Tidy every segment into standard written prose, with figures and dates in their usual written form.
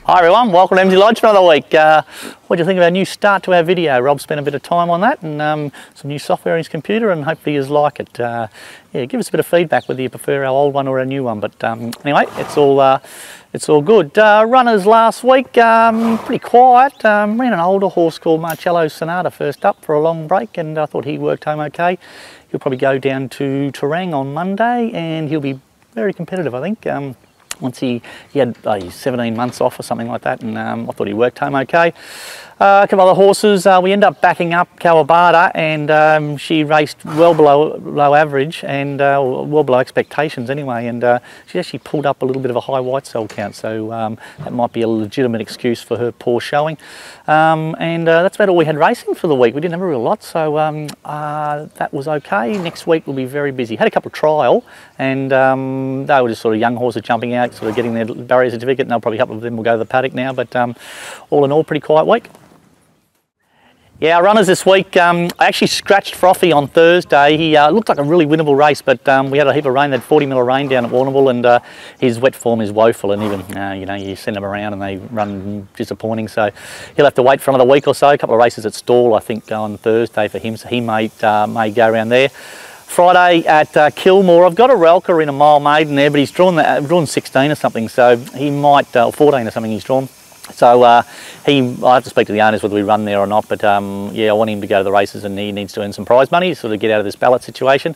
Hi everyone, welcome to Emsley Lodge for another week. What do you think of our new start to our video? Rob spent a bit of time on that and some new software in his computer, and hopefully you like it. Yeah, give us a bit of feedback whether you prefer our old one or our new one, but anyway, it's all good. Runners last week, pretty quiet. Ran an older horse called MARCELLO'S SONATA first up for a long break, and I thought he worked home okay. He'll probably go down to Terang on Monday and he'll be very competitive, I think. Once he had 17 months off or something like that, and I thought he worked home okay. A couple other horses, we end up backing up Kawabata, and she raced well below average and well below expectations anyway, and she actually pulled up a little bit of a high white cell count, so that might be a legitimate excuse for her poor showing. And that's about all we had racing for the week. We didn't have a real lot, so that was okay. Next week we'll be very busy. Had a couple of trial, and they were just sort of young horses jumping out, sort of getting their barrier certificate, and they'll probably a couple of them will go to the paddock now, but all in all, pretty quiet week. Yeah, our runners this week, I actually scratched Frothy on Thursday. He looked like a really winnable race, but we had a heap of rain. They had 40 mil of rain down at Warrnambool, and his wet form is woeful, and even, you know, you send them around and they run disappointing, so he'll have to wait for another week or so. A couple of races at Stall, I think, on Thursday for him, so he may go around there. Friday at Kilmore, I've got Aralka in a mile maiden there, but he's drawn 16 or something, so he might, or 14 or something he's drawn. So I'll have to speak to the owners whether we run there or not, but yeah, I want him to go to the races, and he needs to earn some prize money to sort of get out of this ballot situation.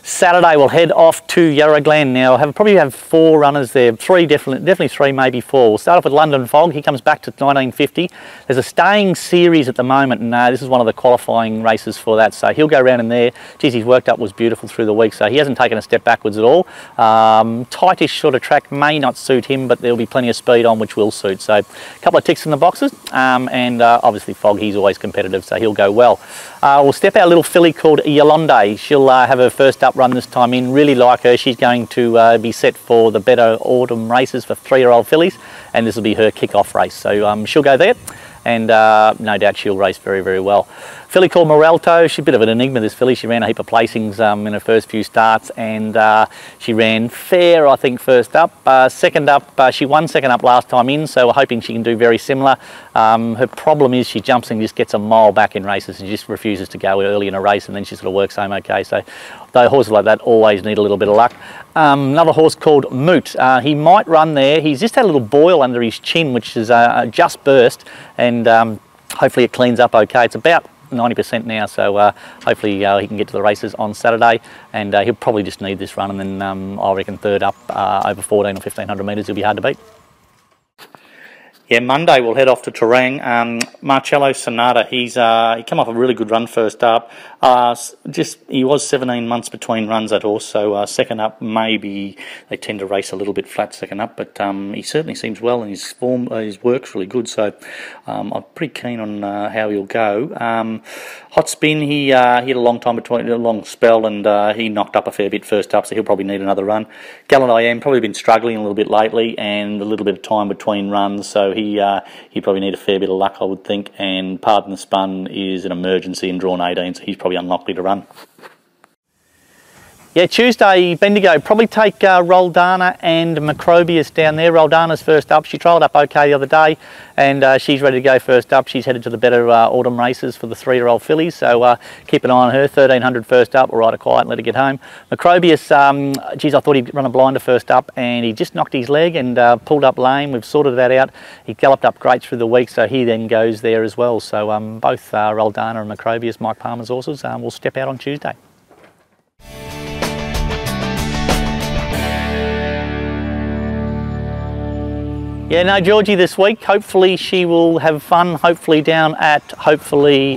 Saturday we'll head off to Yarra now. Probably have 4 runners there, definitely 3, maybe 4. We'll start off with London Fog. He comes back to 1950. There's a staying series at the moment, and this is one of the qualifying races for that, so he'll go around in there. Geez, his worked up was beautiful through the week, so he hasn't taken a step backwards at all. Tightish sort of track may not suit him, but there'll be plenty of speed on which will suit, so a couple of ticks in the boxes, and obviously Fog, he's always competitive, so he'll go well. We'll step our little filly called Eolande. She'll have her first up run this time in. Really like her. She's going to be set for the better autumn races for 3-year-old fillies, and this will be her kick-off race, so she'll go there, and no doubt she'll race very, very well. Filly called Morelto, she's a bit of an enigma, this filly. She ran a heap of placings in her first few starts, and she ran fair, I think, first up. Second up, she won second up last time in, so we're hoping she can do very similar. Her problem is she jumps and just gets a mile back in races, and she just refuses to go early in a race, and then she sort of works home okay. So those horses like that always need a little bit of luck. Another horse called Moot, he might run there. He's just had a little boil under his chin, which is just burst, and hopefully it cleans up okay. It's about 90% now, so hopefully he can get to the races on Saturday, and he'll probably just need this run, and then I reckon third up over 14 or 1500 metres, he'll be hard to beat. Yeah, Monday we'll head off to Terang. MARCELLO'S SONATA, he come off a really good run first up. He was 17 months between runs, that horse, so second up maybe they tend to race a little bit flat second up, but he certainly seems well, and his form, his work's really good, so I'm pretty keen on how he'll go. Hot Spin, he had a long time between, a long spell, and he knocked up a fair bit first up, so he'll probably need another run. Galantiam probably been struggling a little bit lately, and a little bit of time between runs, so he probably need a fair bit of luck, I would think. And Pardon the Spun is an emergency and drawn 18, so he's probably unlikely to run. Yeah, Tuesday, Bendigo, probably take ROLDANA and Macrobius down there. ROLDANA's first up. She trialled up okay the other day, and she's ready to go first up. She's headed to the better autumn races for the 3-year-old fillies, so keep an eye on her. 1300 first up, we'll ride her quiet and let her get home. Macrobius, geez, I thought he'd run a blinder first up, and he just knocked his leg and pulled up lame. We've sorted that out. He galloped up great through the week, so he then goes there as well. So both ROLDANA and Macrobius, Mike Palmer's horses, will step out on Tuesday. Yeah, no Georgie this week. Hopefully she will have fun, hopefully down at,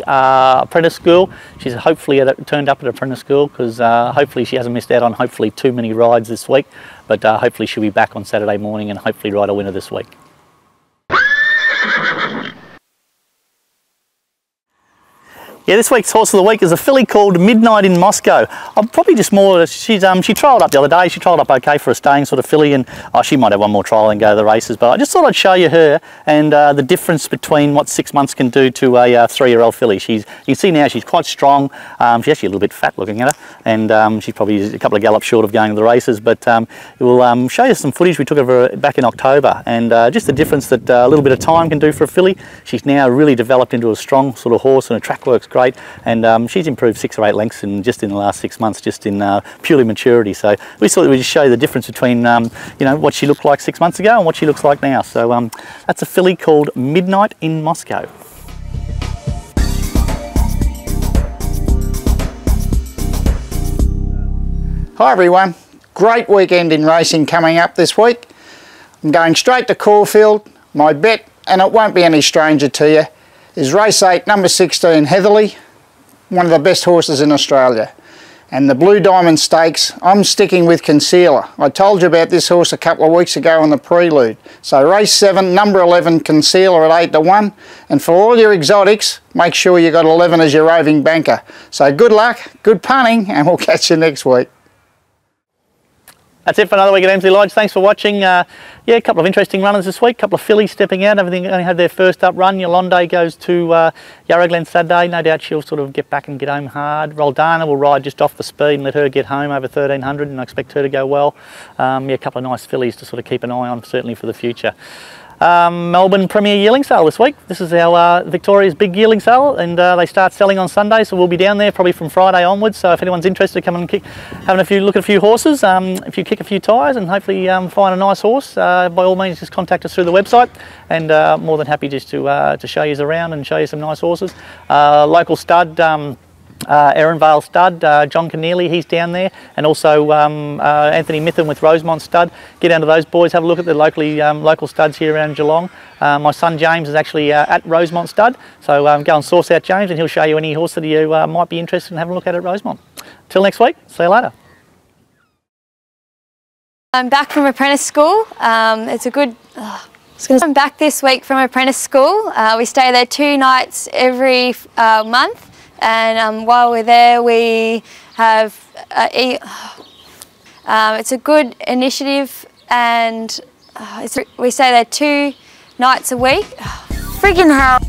apprentice school. She's hopefully turned up at apprentice school, because hopefully she hasn't missed out on hopefully too many rides this week, but hopefully she'll be back on Saturday morning and hopefully ride a winner this week. Yeah, this week's horse of the week is a filly called Midnight in Moscow. I'm probably just more, she trialled up the other day. She trialled up okay for a staying sort of filly, and she might have one more trial and go to the races, but I just thought I'd show you her and the difference between what 6 months can do to a 3-year-old filly. You can see now she's quite strong. She's actually a little bit fat looking at her, and she's probably a couple of gallops short of going to the races, but we'll show you some footage we took of her back in October, and just the difference that a little bit of time can do for a filly. She's now really developed into a strong sort of horse, and her track works great, and she's improved 6 or 8 lengths just in the last 6 months, just in purely maturity. So we thought we'd just show you the difference between you know, what she looked like 6 months ago and what she looks like now. So that's a filly called Midnight in Moscow. Hi everyone, great weekend in racing coming up this week. I'm going straight to Caulfield. My bet, and it won't be any stranger to you, is race 8, number 16, Heatherly, one of the best horses in Australia. And the Blue Diamond Stakes, I'm sticking with Concealer. I told you about this horse a couple of weeks ago on the prelude. So race 7, number 11, Concealer at 8 to 1. And for all your exotics, make sure you got 11 as your roving banker. So good luck, good punning, and we'll catch you next week. That's it for another week at Emsley Lodge. Thanks for watching. Yeah, a couple of interesting runners this week. A couple of fillies stepping out. Everything only had their first up run. Eolande goes to Yarra Saturday. No doubt she'll sort of get back and get home hard. ROLDANA will ride just off the speed and let her get home over 1300, and I expect her to go well. Yeah, a couple of nice fillies to sort of keep an eye on, certainly for the future. Melbourne Premier Yearling Sale this week. This is our Victoria's big yearling sale, and they start selling on Sunday, so we'll be down there probably from Friday onwards. So if anyone's interested, come and look at a few horses. If you kick a few tyres and hopefully find a nice horse, by all means just contact us through the website, and more than happy just to show you around and show you some nice horses. Local stud, Vale stud, John Keneally, he's down there, and also Anthony Mitham with Rosemont stud. Get down to those boys, have a look at the local studs here around Geelong. My son James is actually at Rosemont stud, so go and source out James and he'll show you any horse that you might be interested in having a look at Rosemont. Till next week, see you later. I'm back from apprentice school. I'm back this week from apprentice school. We stay there 2 nights every month. And while we're there, we have it's a good initiative, and we stay there 2 nights a week. Friggin' hell!